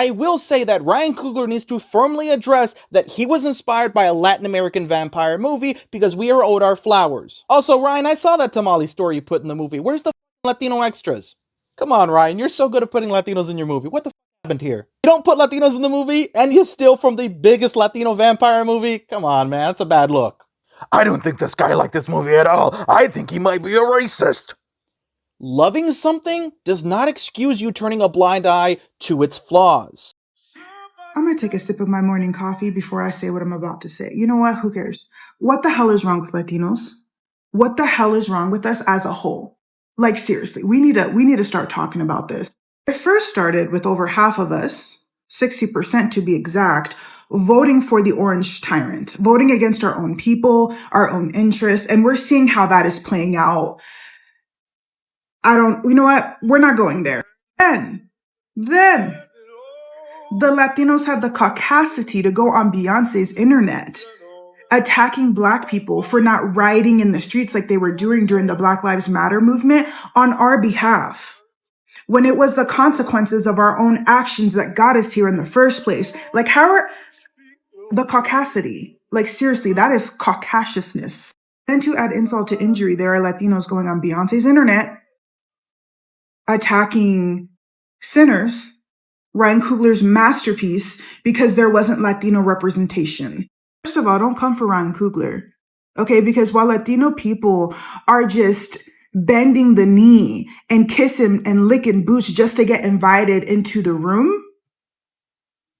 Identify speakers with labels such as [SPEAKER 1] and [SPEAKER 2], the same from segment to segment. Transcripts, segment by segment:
[SPEAKER 1] I will say that Ryan Coogler needs to firmly address that he was inspired by a Latin American vampire movie because we are owed our flowers. Also, Ryan, I saw that tamale story you put in the movie. Where's the Latino extras? Come on, Ryan, you're so good at putting Latinos in your movie. What the happened here? You don't put Latinos in the movie, and you steal from the biggest Latino vampire movie? Come on, man, that's a bad look.
[SPEAKER 2] I don't think this guy liked this movie at all. I think he might be a racist.
[SPEAKER 1] Loving something does not excuse you turning a blind eye to its flaws.
[SPEAKER 3] I'm gonna take a sip of my morning coffee before I say what I'm about to say. You know what? Who cares? What the hell is wrong with Latinos? What the hell is wrong with us as a whole? Like, seriously, we need to start talking about this. It first started with over half of us, 60% to be exact, voting for the orange tyrant, voting against our own people, our own interests, and we're seeing how that is playing out. You know what? We're not going there. Then, the Latinos had the caucasity to go on Beyonce's internet, attacking Black people for not rioting in the streets like they were doing during the Black Lives Matter movement on our behalf, when it was the consequences of our own actions that got us here in the first place. Like, how are the caucasity? Like, seriously, that is caucasousness. Then to add insult to injury, there are Latinos going on Beyonce's internet, attacking Sinners, Ryan Coogler's masterpiece, because there wasn't Latino representation. First of all, don't come for Ryan Coogler, okay? Because while Latino people are just bending the knee and kissing and licking boots just to get invited into the room,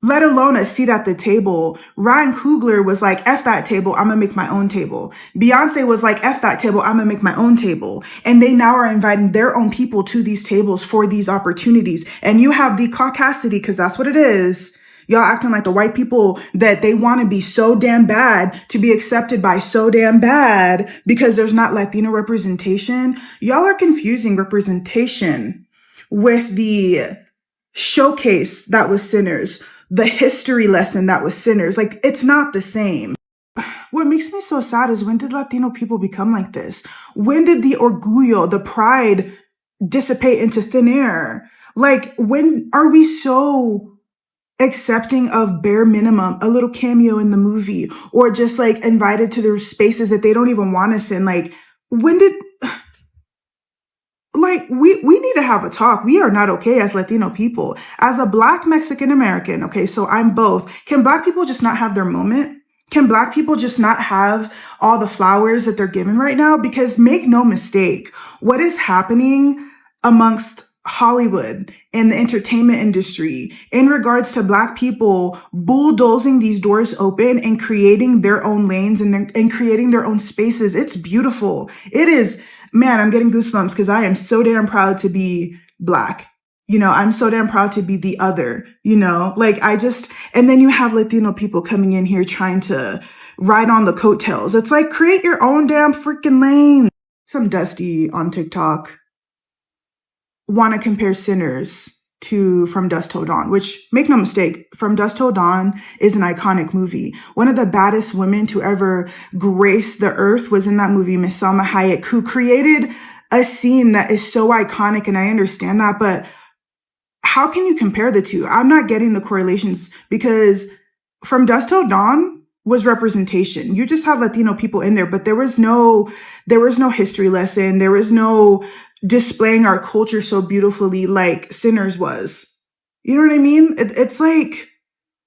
[SPEAKER 3] let alone a seat at the table, Ryan Coogler was like, F that table, I'm gonna make my own table. Beyonce was like, F that table, I'm gonna make my own table. And they now are inviting their own people to these tables for these opportunities. And you have the caucasity, because that's what it is. Y'all acting like the white people that they want to be so damn bad to be accepted by so damn bad because there's not Latino representation. Y'all are confusing representation with the showcase that was Sinners, the history lesson that was Sinners. Like, it's not the same. What makes me so sad is, when did Latino people become like this? When did the orgullo, the pride, dissipate into thin air? Like, when are we so accepting of bare minimum, a little cameo in the movie, or just like invited to their spaces that they don't even want us in? Like, when did... Like, we need to have a talk. We are not okay as Latino people. As a Black Mexican American, okay, so I'm both. Can Black people just not have their moment? Can Black people just not have all the flowers that they're given right now? Because make no mistake, what is happening amongst Hollywood and the entertainment industry in regards to Black people bulldozing these doors open and creating their own lanes and creating their own spaces, it's beautiful. It is... Man, I'm getting goosebumps because I am so damn proud to be Black. You know, I'm so damn proud to be the other, you know, like and then you have Latino people coming in here trying to ride on the coattails. It's like, create your own damn freaking lane. Some Dusty on TikTok want to compare Sinners to From Dusk Till Dawn, which, make no mistake, From Dusk Till Dawn is an iconic movie. One of the baddest women to ever grace the earth was in that movie, Miss Salma Hayek, who created a scene that is so iconic, and I understand that, but how can you compare the two? I'm not getting the correlations, because From Dusk Till Dawn was representation. You just had Latino people in there, but there was no history lesson. There was no displaying our culture so beautifully like Sinners was. You know what I mean? It's like,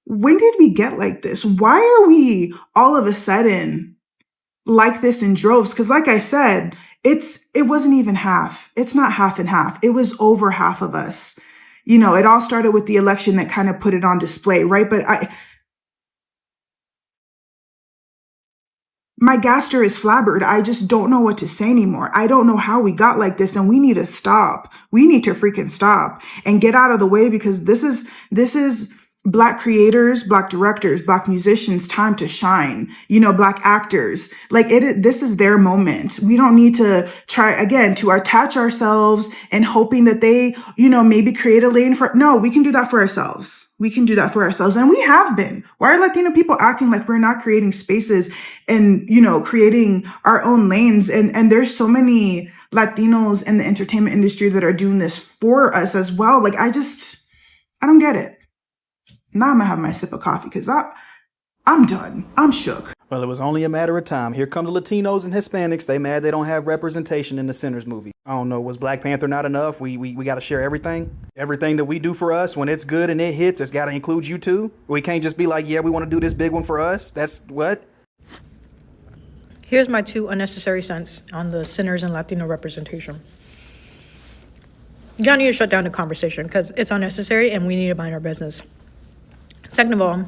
[SPEAKER 3] when did we get like this? Why are we all of a sudden like this in droves? Because like I said, it wasn't even half. It's not half and half. It was over half of us. You know, it all started with the election that kind of put it on display, right? But my gaster is flabbered. I just don't know what to say anymore. I don't know how we got like this, and we need to stop. We need to freaking stop and get out of the way, because this is Black creators, Black directors, Black musicians' time to shine. You know, Black actors. Like, this is their moment. We don't need to try again to attach ourselves and hoping that they, you know, maybe create a lane for. No, we can do that for ourselves. We can do that for ourselves. And we have been. Why are Latino people acting like we're not creating spaces and, you know, creating our own lanes? And there's so many Latinos in the entertainment industry that are doing this for us as well. Like, I don't get it. Now I'm gonna have my sip of coffee because I'm done. I'm shook.
[SPEAKER 1] Well, it was only a matter of time. Here come the Latinos and Hispanics. They mad they don't have representation in the Sinners movie. I don't know. Was Black Panther not enough? We got to share everything. Everything that we do for us, when it's good and it hits, it's got to include you too. We can't just be like, yeah, we want to do this big one for us. That's what?
[SPEAKER 4] Here's my 2 unnecessary cents on the Sinners and Latino representation. Y'all need to shut down the conversation because it's unnecessary and we need to mind our business. Second of all,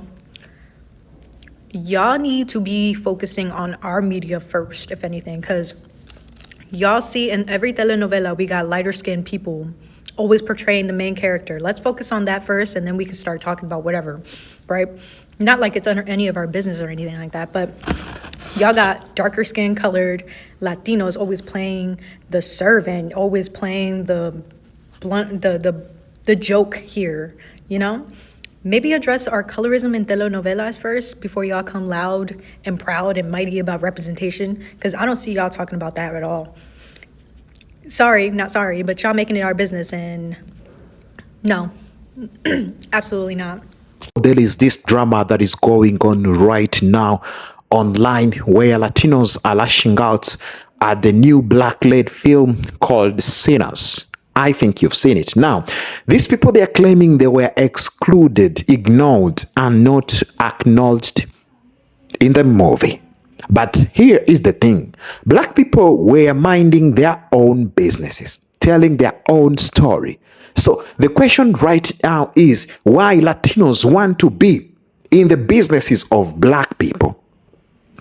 [SPEAKER 4] y'all need to be focusing on our media first, if anything, because y'all see in every telenovela we got lighter skinned people always portraying the main character. Let's focus on that first and then we can start talking about whatever, right? Not like it's under any of our business or anything like that, but y'all got darker skin colored Latinos always playing the servant, always playing the blunt, the joke here, you know? Maybe address our colorism in telenovelas first before y'all come loud and proud and mighty about representation, because I don't see y'all talking about that at all. Sorry, not sorry, but y'all making it our business, and no, absolutely not.
[SPEAKER 5] There is this drama that is going on right now online where Latinos are lashing out at the new black-led film called Sinners. I think you've seen it. Now, these people, they are claiming they were excluded, ignored, and not acknowledged in the movie. But here is the thing. Black people were minding their own businesses, telling their own story. So the question right now is why Latinos want to be in the businesses of black people.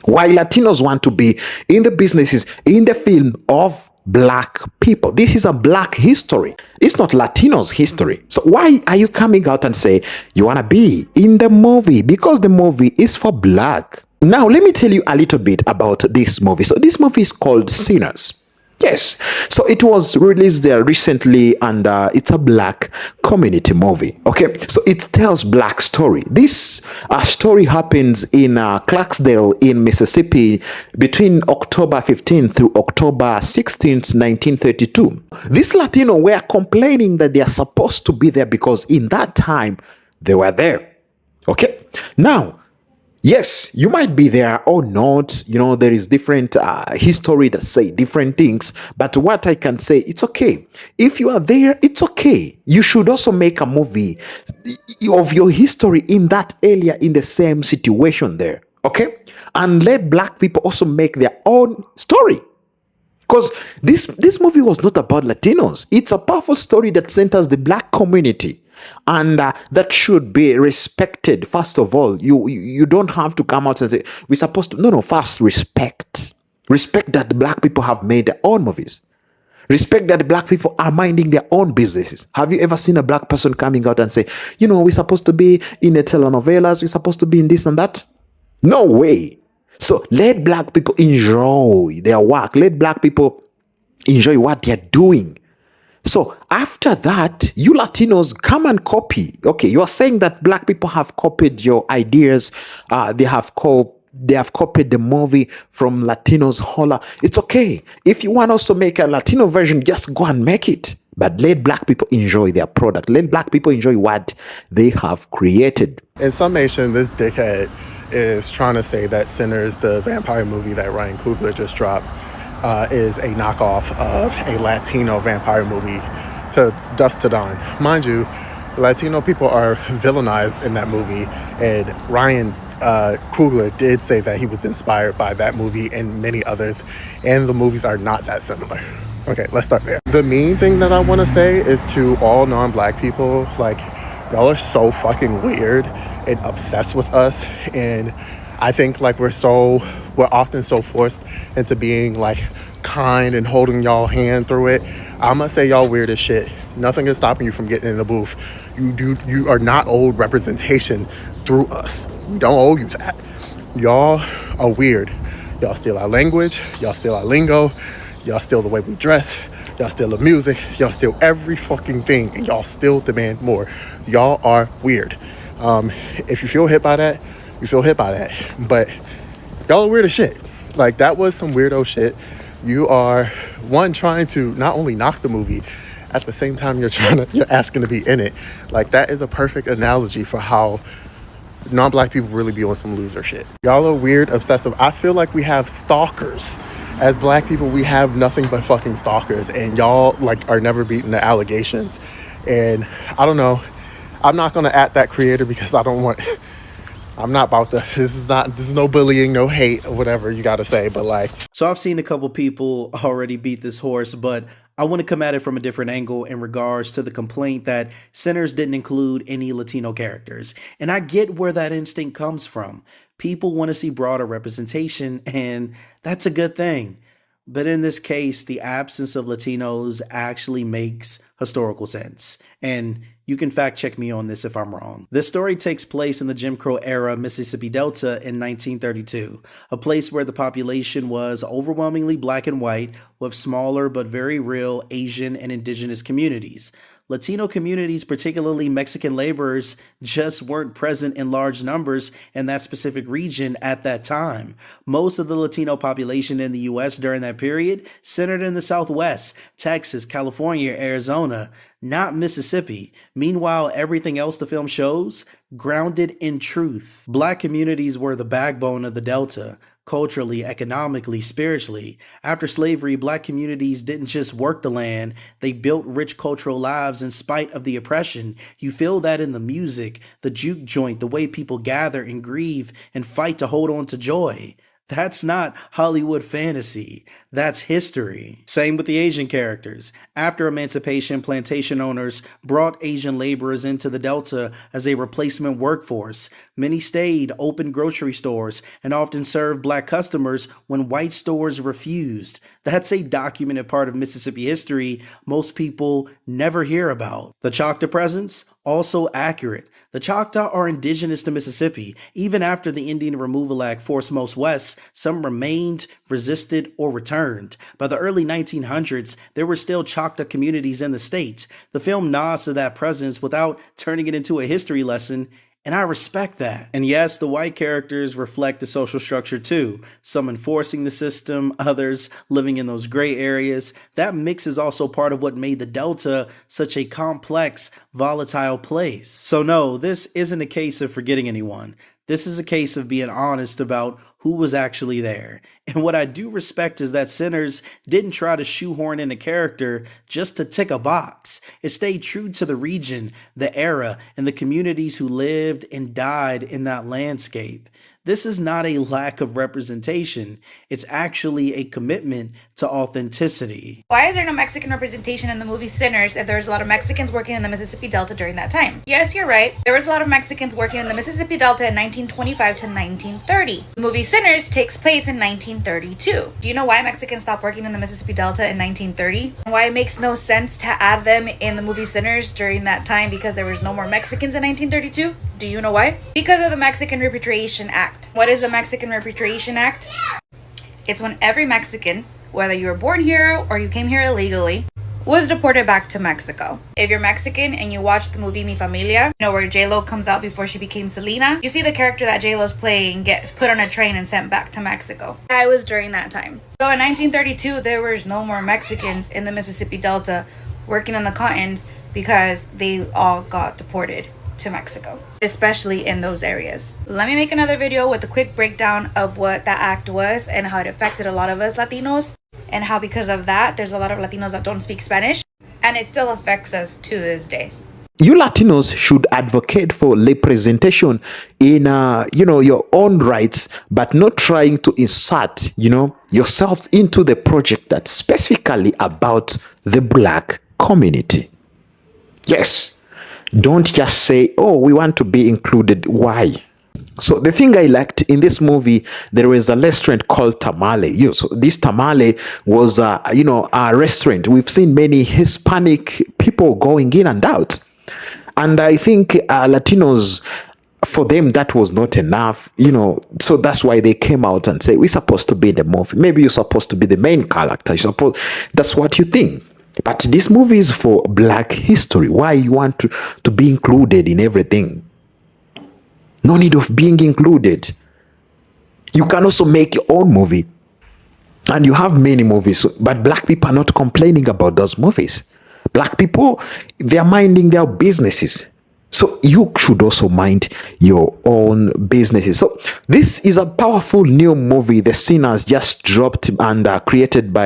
[SPEAKER 5] Why Latinos want to be in the businesses, in the film of black people. This is a black history. It's not Latinos history. So why are you coming out and say you want to be in the movie? Because the movie is for black. Now, let me tell you a little bit about this movie. So this movie is called Sinners. Yes. So it was released there recently, and it's a black community movie. Okay. So it tells black story. This story happens in Clarksdale in Mississippi between October 15th through October 16th, 1932. These Latino were complaining that they are supposed to be there because in that time they were there. Okay. Now, yes, you might be there or not. You know, there is different history that say different things. But what I can say, it's okay. If you are there, it's okay. You should also make a movie of your history in that area, in the same situation there. Okay? And let black people also make their own story. Because this movie was not about Latinos. It's a powerful story that centers the black community. And that should be respected. First of all, you don't have to come out and say, we're supposed to. No, first respect. Respect that the black people have made their own movies. Respect that the black people are minding their own businesses. Have you ever seen a black person coming out and say, you know, we're supposed to be in the telenovelas, we're supposed to be in this and that? No way. So let black people enjoy their work. Let black people enjoy what they're doing. So after that, you Latinos come and copy. Okay, you are saying that black people have copied your ideas. They have copied the movie from Latinos Holla. It's okay. If you want us to make a Latino version, just go and make it. But let black people enjoy their product. Let black people enjoy what they have created.
[SPEAKER 6] In summation, this dickhead is trying to say that Sinners, the vampire movie that Ryan Coogler just dropped, is a knockoff of a Latino vampire movie to dusk to dawn. Mind you, Latino people are villainized in that movie, and Ryan Coogler did say that he was inspired by that movie and many others, and the movies are not that similar. Okay, let's start there. The main thing that I want to say is to all non-black people, like, y'all are so fucking weird and obsessed with us, and I think like we're often so forced into being like kind and holding y'all hand through it. I'm gonna say y'all weird as shit. Nothing is stopping you from getting in the booth. You are not owed representation through us. We don't owe you that. Y'all are weird. Y'all steal our language. Y'all steal our lingo. Y'all steal the way we dress. Y'all steal the music. Y'all steal every fucking thing, and y'all still demand more. Y'all are weird. If you feel hit by that, you feel hit by that. But y'all are weird as shit. Like, that was some weirdo shit. You are, one, trying to not only knock the movie at the same time you're asking to be in it. Like, that is a perfect analogy for how non-black people really be on some loser shit. Y'all are weird, obsessive. I feel like we have stalkers. As black people, we have nothing but fucking stalkers, and y'all like are never beating the allegations. And I don't know. I'm not gonna at that creator because I'm not about to. This is no bullying, no hate, or whatever you gotta say. But like,
[SPEAKER 1] So I've seen a couple people already beat this horse, but I want to come at it from a different angle in regards to the complaint that Sinners didn't include any Latino characters. And I get where that instinct comes from. People want to see broader representation, and that's a good thing. But in this case, the absence of Latinos actually makes historical sense. And you can fact check me on this if I'm wrong. This story takes place in the Jim Crow era Mississippi Delta in 1932, a place where the population was overwhelmingly black and white, with smaller but very real Asian and indigenous communities. Latino communities, particularly Mexican laborers, just weren't present in large numbers in that specific region at that time. Most of the Latino population in the US during that period centered in the Southwest, Texas, California, Arizona, not Mississippi. Meanwhile, everything else the film shows, grounded in truth. Black communities were the backbone of the Delta. Culturally, economically, spiritually. After slavery, black communities didn't just work the land, they built rich cultural lives in spite of the oppression. You feel that in the music, the juke joint, the way people gather and grieve and fight to hold on to joy. That's not Hollywood fantasy. That's history. Same with the Asian characters. After emancipation, plantation owners brought Asian laborers into the Delta as a replacement workforce. Many stayed, opened grocery stores, and often served black customers when white stores refused. That's a documented part of Mississippi history most people never hear about. The Choctaw presence, also accurate. The Choctaw are indigenous to Mississippi. Even after the Indian Removal Act forced most west, some remained, resisted, or returned. By the early 1900s, there were still Choctaw communities in the state. The film nods to that presence without turning it into a history lesson, and I respect that. And yes, the white characters reflect the social structure too. Some enforcing the system, others living in those gray areas. That mix is also part of what made the Delta such a complex, volatile place. So no, this isn't a case of forgetting anyone. This is a case of being honest about who was actually there. And what I do respect is that Sinners didn't try to shoehorn in a character just to tick a box. It stayed true to the region, the era, and the communities who lived and died in that landscape. This is not a lack of representation. It's actually a commitment to authenticity.
[SPEAKER 7] Why is there no Mexican representation in the movie Sinners if there's a lot of Mexicans working in the Mississippi Delta during that time? Yes, you're right. There was a lot of Mexicans working in the Mississippi Delta in 1925 to 1930. The movie Sinners takes place in 1932. Do you know why Mexicans stopped working in the Mississippi Delta in 1930? And why it makes no sense to add them in the movie Sinners during that time because there was no more Mexicans in 1932? Do you know why? Because of the Mexican Repatriation Act. What is the Mexican Repatriation Act? It's when every Mexican, whether you were born here or you came here illegally, was deported back to Mexico. If you're Mexican and you watch the movie Mi Familia, you know where J-Lo comes out before she became Selena, you see the character that J-Lo's playing gets put on a train and sent back to Mexico. I was during that time. So in 1932, there was no more Mexicans in the Mississippi Delta working on the cottons because they all got deported to Mexico, especially in those areas. Let me make another video with a quick breakdown of what that act was and how it affected a lot of us Latinos, and how because of that there's a lot of Latinos that don't speak Spanish and it still affects us to this day.
[SPEAKER 5] You Latinos should advocate for representation in your own rights, but not trying to insert yourselves into the project that's specifically about the black community. Yes. Don't just say, oh, we want to be included. Why? So the thing I liked in this movie, there was a restaurant called Tamale. So this Tamale was, a restaurant. We've seen many Hispanic people going in and out. And I think Latinos, for them, that was not enough, so that's why they came out and say, we're supposed to be in the movie. Maybe you're supposed to be the main character. That's what you think. But this movie is for black history. Why you want to be included in everything? No need of being included. You can also make your own movie. And you have many movies, but black people are not complaining about those movies. Black people, they're minding their businesses. So you should also mind your own businesses. So this is a powerful new movie. The Sinners just dropped and created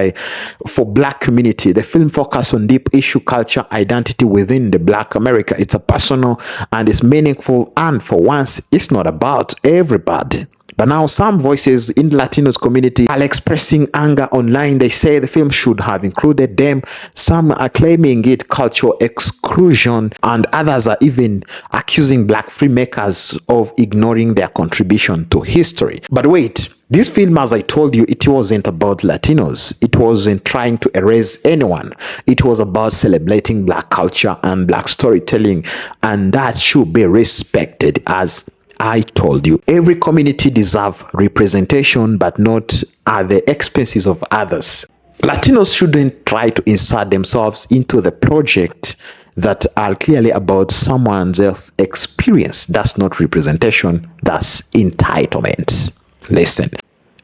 [SPEAKER 5] for Black community. The film focuses on deep issue, culture, identity within the Black America. It's a personal and it's meaningful, and for once, it's not about everybody. But now some voices in the Latinos community are expressing anger online. They say the film should have included them. Some are claiming it cultural exclusion, and others are even accusing Black filmmakers of ignoring their contribution to history. But wait, this film, as I told you, it wasn't about Latinos. It wasn't trying to erase anyone. It was about celebrating Black culture and Black storytelling, and that should be respected. As I told you, every community deserves representation, but not at the expenses of others. Latinos shouldn't try to insert themselves into the project that are clearly about someone else's experience. That's not representation, that's entitlement. Listen.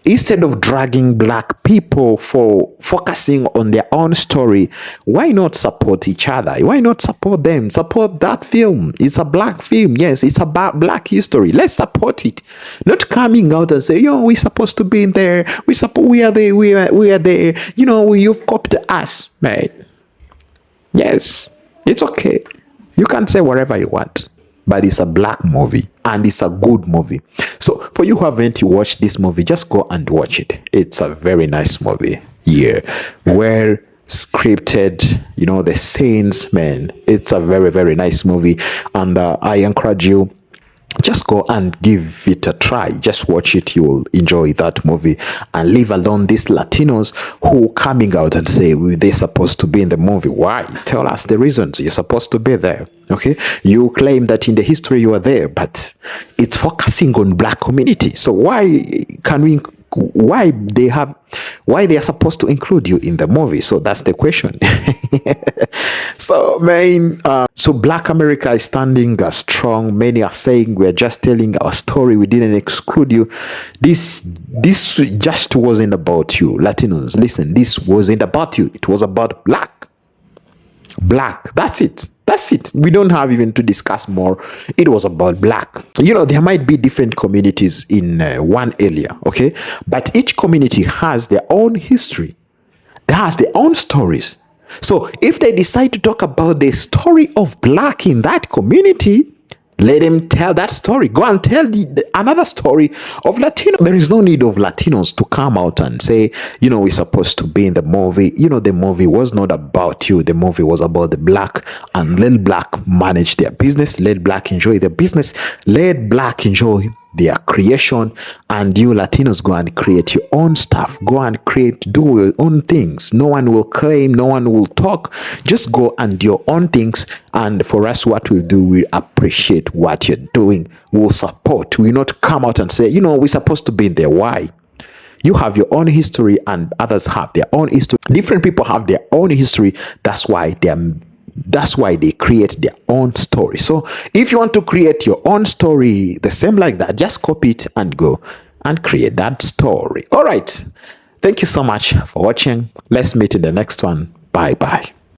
[SPEAKER 5] Instead of dragging Black people for focusing on their own story, why not support each other? Why not support them? Support that film. It's a Black film. Yes, it's about Black history. Let's support it. Not coming out and say, we're supposed to be in there. We are there. We are there. You've copied us, man. Yes, it's okay. You can say whatever you want. But it's a Black movie and it's a good movie. So for you who haven't watched this movie, just go and watch it. It's a very nice movie. Yeah. Well scripted, the scenes, man. It's a very, very nice movie. And I encourage you, just go and give it a try. Just watch it. You will enjoy that movie. And leave alone these Latinos who coming out and say they're supposed to be in the movie. Why? Tell us the reasons you're supposed to be there. Okay, you claim that in the history you are there, but it's focusing on Black community. So why they are supposed to include you in the movie? So that's the question. So so Black America is standing strong. Many are saying we're just telling our story, we didn't exclude you. This just wasn't about you, Latinos. Listen, this wasn't about you. It was about Black. That's it. We don't have even to discuss more. It was about Black. There might be different communities in one area, okay? But each community has their own history. They has their own stories. So if they decide to talk about the story of Black in that community, let them tell that story. Go and tell another story of Latino. There is no need of Latinos to come out and say, we're supposed to be in the movie. The movie was not about you. The movie was about the Black, and let Black manage their business. Let Black enjoy their business. Let Black enjoy their creation, and you Latinos go and create your own stuff. Go and do your own things. No one will claim, no one will talk. Just go and do your own things. And for us, what we'll do, we appreciate what you're doing. We'll support. We'll not come out and say, we're supposed to be in there. Why? You have your own history and others have their own history. Different people have their own history. That's why they create their own story. So if you want to create your own story the same like that, just copy it and go and create that story. All right. Thank you so much for watching. Let's meet in the next one. Bye bye.